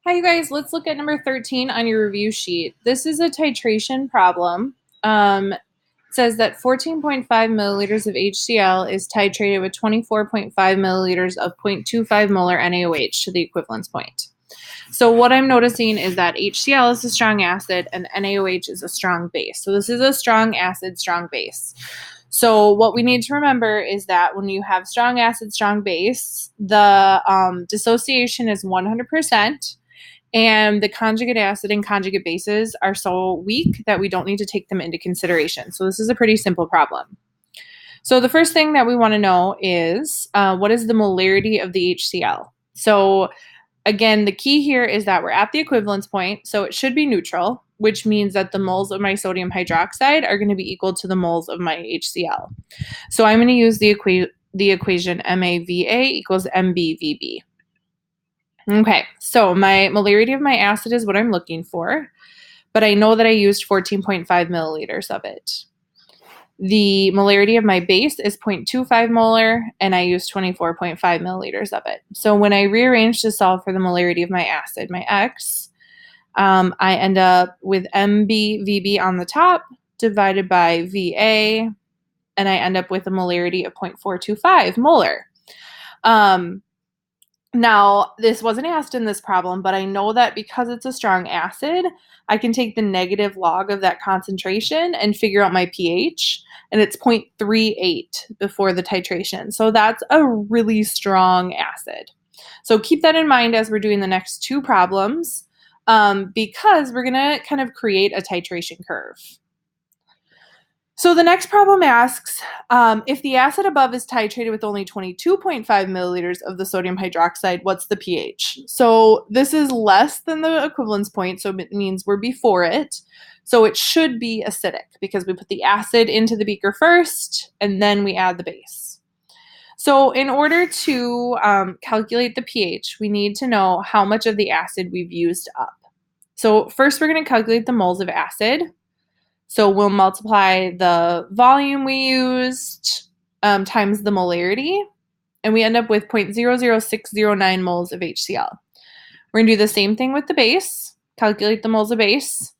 Hi, you guys. Let's look at number 13 on your review sheet. This is a titration problem. It says that 14.5 milliliters of HCl is titrated with 24.5 milliliters of 0.25 molar NaOH to the equivalence point. So what I'm noticing is that HCl is a strong acid and NaOH is a strong base. So this is a strong acid, strong base. So what we need to remember is that when you have strong acid, strong base, the dissociation is 100%. And the conjugate acid and conjugate bases are so weak that we don't need to take them into consideration. So this is a pretty simple problem. So the first thing that we want to know is what is the molarity of the HCl? So again, the key here is that we're at the equivalence point, so it should be neutral, which means that the moles of my sodium hydroxide are going to be equal to the moles of my HCl. So I'm going to use the equation MAVA equals MBVB. Okay, so my molarity of my acid is what I'm looking for, but I know that I used 14.5 milliliters of it. The molarity of my base is 0.25 molar, and I used 24.5 milliliters of it. So when I rearrange to solve for the molarity of my acid, my X, I end up with MBVB on the top divided by VA, and I end up with a molarity of 0.425 molar. Now, this wasn't asked in this problem, but I know that because it's a strong acid, I can take the negative log of that concentration and figure out my pH, and it's 0.38 before the titration. So that's a really strong acid. So keep that in mind as we're doing the next two problems, because we're going to kind of create a titration curve. So the next problem asks, if the acid above is titrated with only 22.5 milliliters of the sodium hydroxide, what's the pH? So this is less than the equivalence point, so it means we're before it. So it should be acidic because we put the acid into the beaker first, and then we add the base. So in order to calculate the pH, we need to know how much of the acid we've used up. So first we're going to calculate the moles of acid. So we'll multiply the volume we used times the molarity, and we end up with 0.00609 moles of HCl. We're going to do the same thing with the base, calculate the moles of base.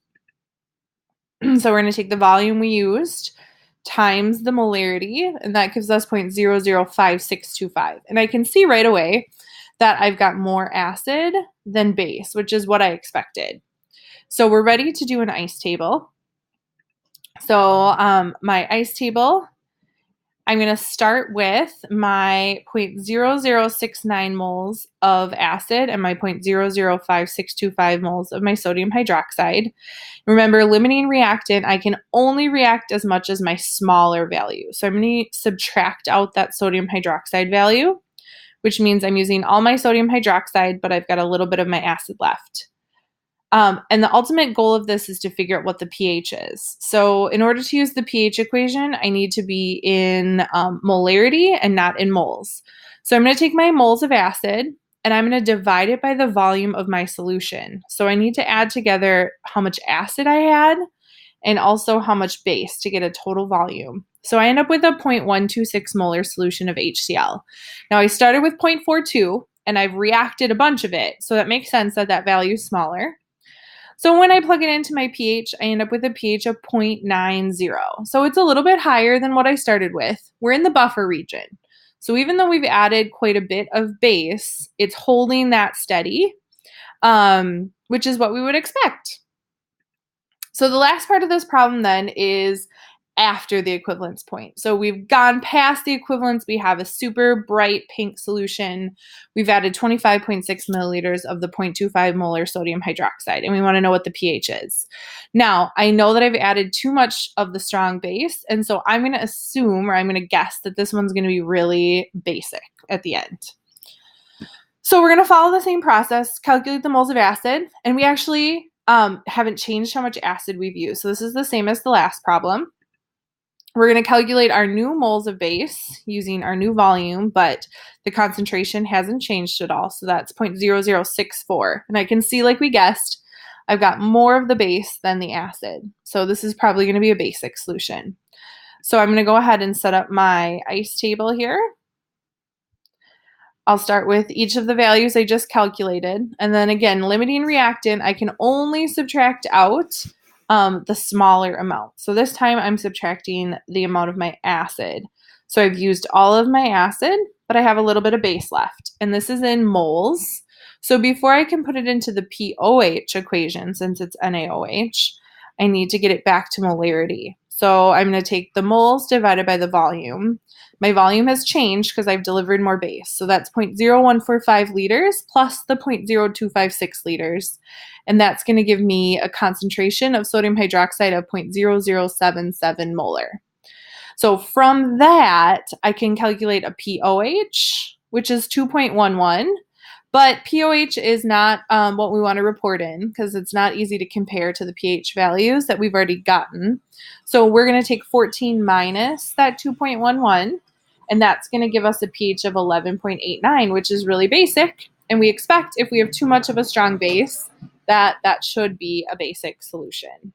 So we're going to take the volume we used times the molarity, and that gives us 0.005625. And I can see right away that I've got more acid than base, which is what I expected. So we're ready to do an ice table. So my ice table, I'm going to start with my 0.0069 moles of acid and my 0.005625 moles of my sodium hydroxide. Remember, limiting reactant, I can only react as much as my smaller value. So I'm going to subtract out that sodium hydroxide value, which means I'm using all my sodium hydroxide, but I've got a little bit of my acid left. And the ultimate goal of this is to figure out what the pH is. So in order to use the pH equation, I need to be in molarity and not in moles. So I'm going to take my moles of acid and I'm going to divide it by the volume of my solution. So I need to add together how much acid I had and also how much base to get a total volume. So I end up with a 0.126 molar solution of HCl. Now I started with 0.42 and I've reacted a bunch of it. So that makes sense that that value is smaller. So when I plug it into my pH, I end up with a pH of 0.90. So it's a little bit higher than what I started with. We're in the buffer region. So even though we've added quite a bit of base, it's holding that steady, which is what we would expect. So the last part of this problem then is after the equivalence point. So we've gone past the equivalence. We have a super bright pink solution. We've added 25.6 milliliters of the 0.25 molar sodium hydroxide, and we want to know what the pH is. Now, I know that I've added too much of the strong base, and so I'm going to assume, or I'm going to guess that this one's going to be really basic at the end. So we're going to follow the same process, calculate the moles of acid, and we actually haven't changed how much acid we've used. So this is the same as the last problem. We're going to calculate our new moles of base using our new volume, but the concentration hasn't changed at all. So that's 0.0064. And I can see, like we guessed, I've got more of the base than the acid. So this is probably going to be a basic solution. So I'm going to go ahead and set up my ice table here. I'll start with each of the values I just calculated. And then again, limiting reactant, I can only subtract out the smaller amount. So this time I'm subtracting the amount of my acid. So I've used all of my acid, but I have a little bit of base left. And this is in moles. So before I can put it into the pOH equation, since it's NaOH, I need to get it back to molarity. So I'm going to take the moles divided by the volume. My volume has changed because I've delivered more base. So that's 0.0145 liters plus the 0.0256 liters. And that's going to give me a concentration of sodium hydroxide of 0.0077 molar. So from that, I can calculate a pOH, which is 2.11. But pOH is not what we want to report in because it's not easy to compare to the pH values that we've already gotten. So we're going to take 14 minus that 2.11, and that's going to give us a pH of 11.89, which is really basic. And we expect if we have too much of a strong base, that should be a basic solution.